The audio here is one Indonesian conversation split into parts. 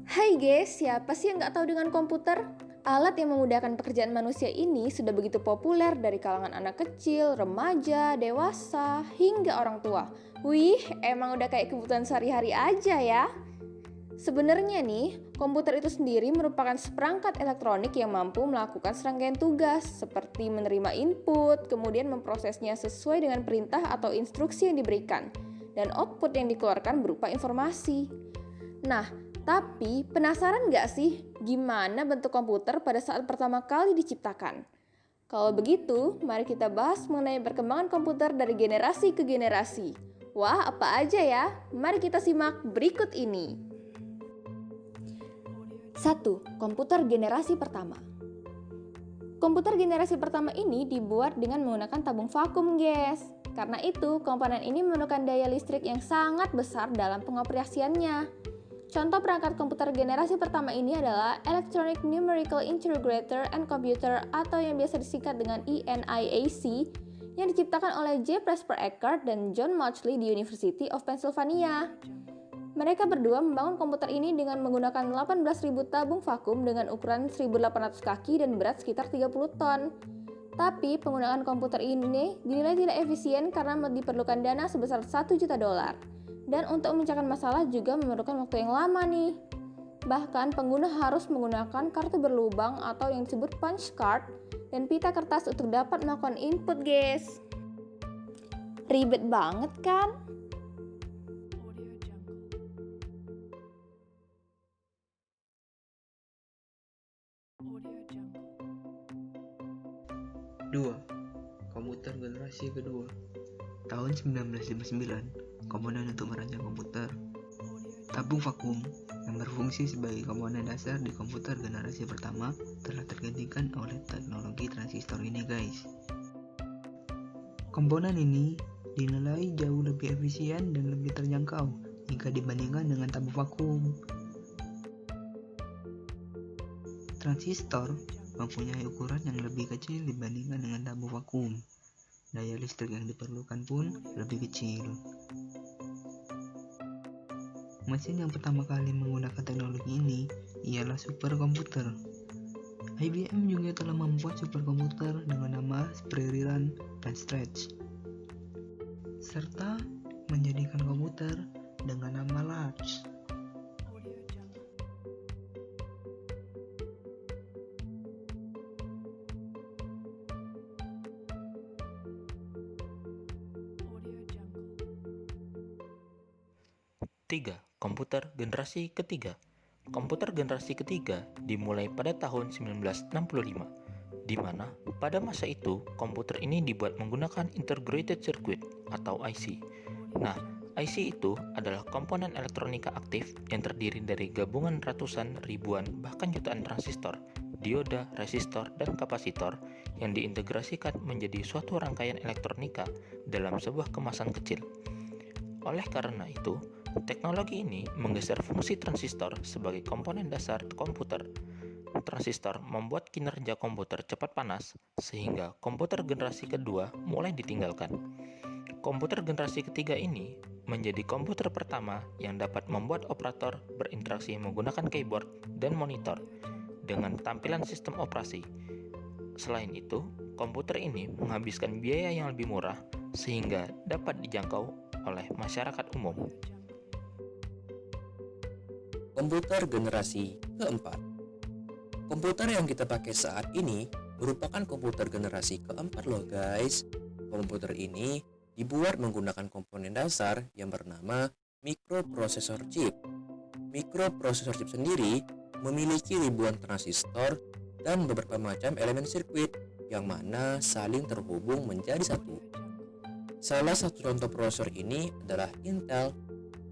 Hai guys, siapa sih yang nggak tahu dengan komputer? Alat yang memudahkan pekerjaan manusia ini sudah begitu populer dari kalangan anak kecil, remaja, dewasa, hingga orang tua. Wih, emang udah kayak kebutuhan sehari-hari aja ya. Sebenarnya nih, komputer itu sendiri merupakan seperangkat elektronik yang mampu melakukan serangkaian tugas, seperti menerima input, kemudian memprosesnya sesuai dengan perintah atau instruksi yang diberikan, dan output yang dikeluarkan berupa informasi. Nah, tapi penasaran nggak sih gimana bentuk komputer pada saat pertama kali diciptakan? Kalau begitu, mari kita bahas mengenai perkembangan komputer dari generasi ke generasi. Wah, apa aja ya? Mari kita simak berikut ini. 1. Komputer generasi pertama. Komputer generasi pertama ini dibuat dengan menggunakan tabung vakum, guys. Karena itu, komponen ini memerlukan daya listrik yang sangat besar dalam pengoperasiannya. Contoh perangkat komputer generasi pertama ini adalah Electronic Numerical Integrator and Computer atau yang biasa disingkat dengan ENIAC yang diciptakan oleh J. Presper Eckert dan John Mauchly di University of Pennsylvania. Mereka berdua membangun komputer ini dengan menggunakan 18.000 tabung vakum dengan ukuran 1.800 kaki dan berat sekitar 30 ton. Tapi penggunaan komputer ini dinilai tidak efisien karena diperlukan dana sebesar 1 juta dolar. Dan untuk memecahkan masalah juga memerlukan waktu yang lama nih. Bahkan pengguna harus menggunakan kartu berlubang atau yang disebut punch card dan pita kertas untuk dapat melakukan input, guys. Ribet banget kan? Dua, komputer generasi kedua. Tahun 1959, komponen untuk merancang komputer. Tabung vakum yang berfungsi sebagai komponen dasar di komputer generasi pertama telah tergantikan oleh teknologi transistor ini, guys. Komponen ini dinilai jauh lebih efisien dan lebih terjangkau jika dibandingkan dengan tabung vakum. Transistor mempunyai ukuran yang lebih kecil dibandingkan dengan tabung vakum. Daya listrik yang diperlukan pun lebih kecil. Mesin yang pertama kali menggunakan teknologi ini ialah superkomputer. IBM juga telah membuat superkomputer dengan nama Prairie Run dan Stretch, serta menjadikan komputer dengan nama Large. Tiga, komputer generasi ketiga. Komputer generasi ketiga dimulai pada tahun 1965, di mana pada masa itu komputer ini dibuat menggunakan Integrated Circuit atau IC. Nah, IC itu adalah komponen elektronika aktif yang terdiri dari gabungan ratusan, ribuan, bahkan jutaan transistor, dioda, resistor, dan kapasitor yang diintegrasikan menjadi suatu rangkaian elektronika dalam sebuah kemasan kecil. Oleh karena itu, teknologi ini menggeser fungsi transistor sebagai komponen dasar komputer. Transistor membuat kinerja komputer cepat panas, sehingga komputer generasi kedua mulai ditinggalkan. Komputer generasi ketiga ini menjadi komputer pertama yang dapat membuat operator berinteraksi menggunakan keyboard dan monitor dengan tampilan sistem operasi. Selain itu, komputer ini menghabiskan biaya yang lebih murah sehingga dapat dijangkau oleh masyarakat umum. Komputer generasi keempat. Komputer yang kita pakai saat ini merupakan komputer generasi keempat loh guys. Komputer ini dibuat menggunakan komponen dasar yang bernama microprocessor chip. Microprocessor chip sendiri memiliki ribuan transistor dan beberapa macam elemen sirkuit yang mana saling terhubung menjadi satu. Salah satu contoh prosesor ini adalah Intel.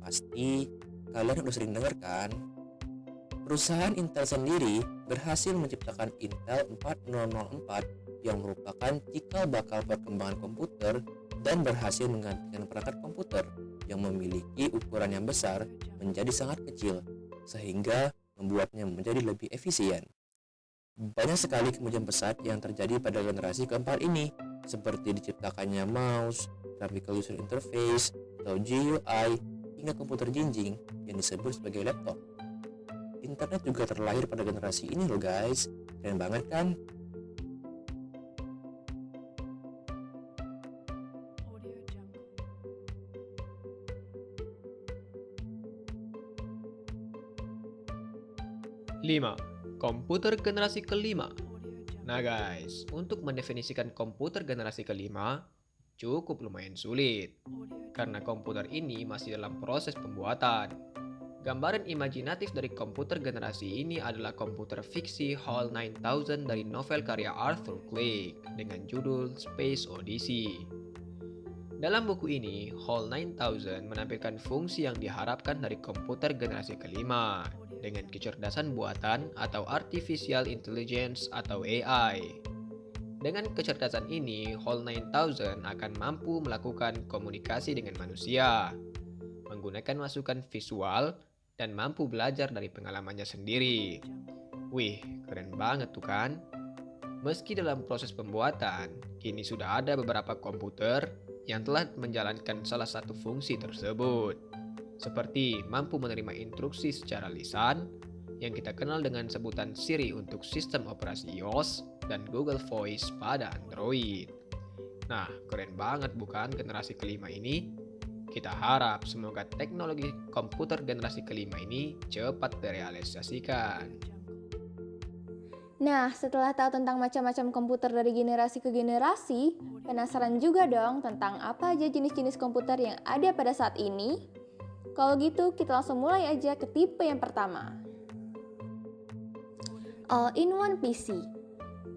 Pasti kalian udah sering dengar kan? Perusahaan Intel sendiri berhasil menciptakan Intel 4004 yang merupakan cikal bakal perkembangan komputer dan berhasil menggantikan perangkat komputer yang memiliki ukuran yang besar menjadi sangat kecil, sehingga membuatnya menjadi lebih efisien. Banyak sekali kemajuan pesat yang terjadi pada generasi keempat ini, seperti diciptakannya mouse, graphical user interface, atau GUI, hingga komputer jinjing yang disebut sebagai laptop. Internet juga terlahir pada generasi ini loh guys. Keren banget kan? Lima, komputer generasi kelima. Nah guys, untuk mendefinisikan komputer generasi kelima cukup lumayan sulit karena komputer ini masih dalam proses pembuatan. Gambaran imajinatif dari komputer generasi ini adalah komputer fiksi HAL 9000 dari novel karya Arthur Clarke dengan judul Space Odyssey. Dalam buku ini, HAL 9000 menampilkan fungsi yang diharapkan dari komputer generasi kelima dengan kecerdasan buatan atau Artificial Intelligence atau AI. Dengan kecerdasan ini, HAL 9000 akan mampu melakukan komunikasi dengan manusia, menggunakan masukan visual, dan mampu belajar dari pengalamannya sendiri. Wih, keren banget tuh kan? Meski dalam proses pembuatan, kini sudah ada beberapa komputer yang telah menjalankan salah satu fungsi tersebut, seperti mampu menerima instruksi secara lisan, yang kita kenal dengan sebutan Siri untuk sistem operasi iOS, dan Google Voice pada Android. Nah, keren banget bukan generasi kelima ini? Kita harap semoga teknologi komputer generasi kelima ini cepat direalisasikan. Nah, setelah tahu tentang macam-macam komputer dari generasi ke generasi, penasaran juga dong tentang apa aja jenis-jenis komputer yang ada pada saat ini? Kalau gitu, kita langsung mulai aja ke tipe yang pertama. All-in-one PC.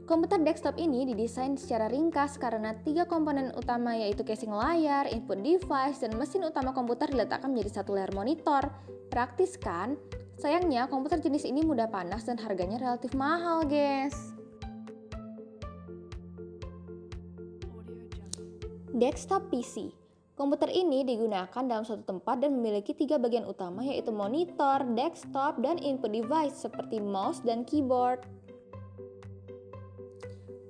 Komputer desktop ini didesain secara ringkas karena 3 komponen utama yaitu casing layar, input device, dan mesin utama komputer diletakkan menjadi satu layar monitor. Praktis kan? Sayangnya komputer jenis ini mudah panas dan harganya relatif mahal, guys. Desktop PC. Komputer ini digunakan dalam suatu tempat dan memiliki 3 bagian utama yaitu monitor, desktop, dan input device seperti mouse dan keyboard.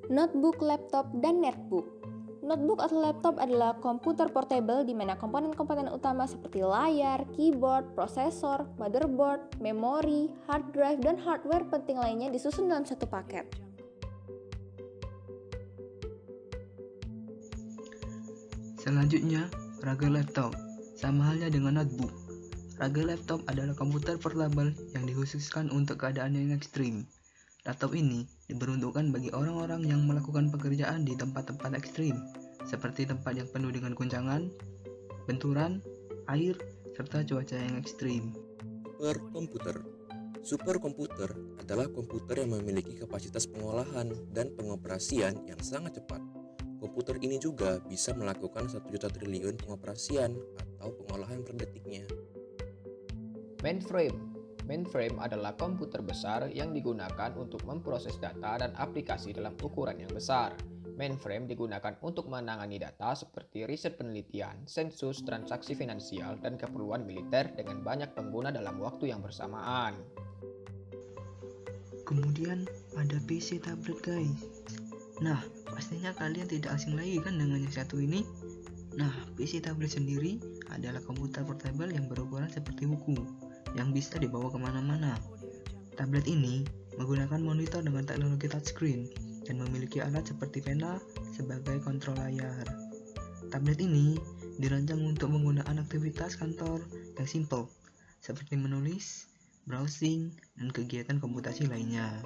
Notebook, laptop, dan netbook. Notebook atau laptop adalah komputer portable di mana komponen-komponen utama seperti layar, keyboard, prosesor, motherboard, memori, hard drive, dan hardware penting lainnya disusun dalam satu paket. Selanjutnya, raga laptop. Sama halnya dengan notebook. Raga laptop adalah komputer portable yang dikhususkan untuk keadaan yang ekstrim. Laptop ini diperuntukkan bagi orang-orang yang melakukan pekerjaan di tempat-tempat ekstrim, seperti tempat yang penuh dengan guncangan, benturan, air, serta cuaca yang ekstrim. Superkomputer. Superkomputer adalah komputer yang memiliki kapasitas pengolahan dan pengoperasian yang sangat cepat. Komputer ini juga bisa melakukan 1 juta triliun pengoperasian atau pengolahan per detiknya. Mainframe. Mainframe adalah komputer besar yang digunakan untuk memproses data dan aplikasi dalam ukuran yang besar. Mainframe digunakan untuk menangani data seperti riset penelitian, sensus, transaksi finansial, dan keperluan militer dengan banyak pengguna dalam waktu yang bersamaan. Kemudian ada PC tablet guys. Nah, pastinya kalian tidak asing lagi kan dengan yang satu ini? Nah, PC tablet sendiri adalah komputer portable yang berukuran seperti buku, yang bisa dibawa kemana-mana. Tablet ini menggunakan monitor dengan teknologi touchscreen dan memiliki alat seperti pena sebagai kontrol layar. Tablet ini dirancang untuk menggunakan aktivitas kantor yang simple, seperti menulis, browsing, dan kegiatan komputasi lainnya.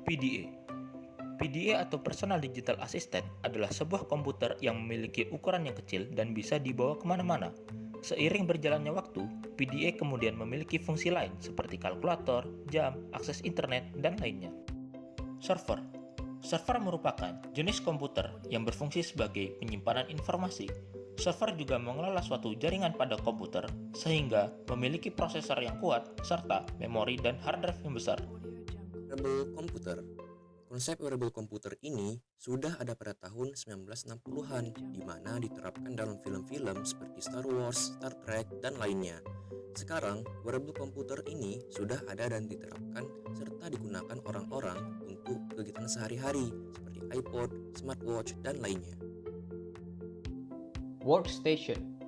PDA. PDA atau Personal Digital Assistant adalah sebuah komputer yang memiliki ukuran yang kecil dan bisa dibawa kemana-mana. Seiring berjalannya waktu, PDA kemudian memiliki fungsi lain seperti kalkulator, jam, akses internet, dan lainnya. Server. Server merupakan jenis komputer yang berfungsi sebagai penyimpanan informasi. Server juga mengelola suatu jaringan pada komputer sehingga memiliki prosesor yang kuat serta memori dan hard drive yang besar. Wearable komputer. Konsep wearable komputer ini sudah ada pada tahun 1960-an, di mana diterapkan dalam film-film seperti Star Wars, Star Trek, dan lainnya. Sekarang, wearable komputer ini sudah ada dan diterapkan serta digunakan orang-orang untuk kegiatan sehari-hari seperti iPod, smartwatch, dan lainnya. Workstation.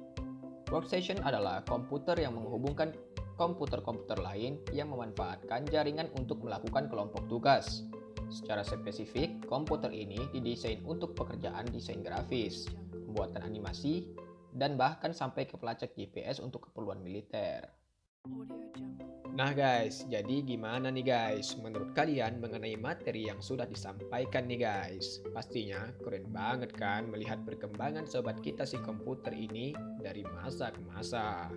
Workstation adalah komputer yang menghubungkan komputer-komputer lain yang memanfaatkan jaringan untuk melakukan kelompok tugas. Secara spesifik, komputer ini didesain untuk pekerjaan desain grafis, pembuatan animasi, dan bahkan sampai ke pelacak GPS untuk keperluan militer. Nah guys, jadi gimana nih guys menurut kalian mengenai materi yang sudah disampaikan nih guys? Pastinya keren banget kan melihat perkembangan sobat kita si komputer ini dari masa ke masa.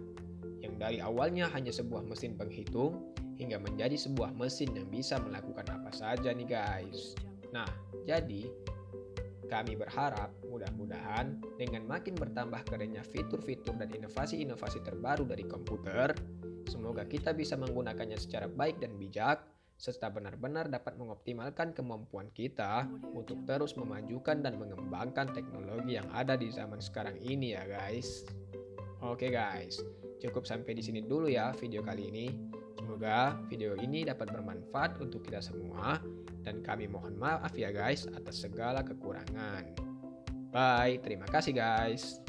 Yang dari awalnya hanya sebuah mesin penghitung hingga menjadi sebuah mesin yang bisa melakukan apa saja nih guys. Nah, jadi kami berharap mudah-mudahan dengan makin bertambah kerennya fitur-fitur dan inovasi-inovasi terbaru dari komputer, semoga kita bisa menggunakannya secara baik dan bijak, serta benar-benar dapat mengoptimalkan kemampuan kita untuk terus memajukan dan mengembangkan teknologi yang ada di zaman sekarang ini ya guys. Oke guys, cukup sampai di sini dulu ya video kali ini. Semoga video ini dapat bermanfaat untuk kita semua dan kami mohon maaf ya guys atas segala kekurangan. Bye, terima kasih guys.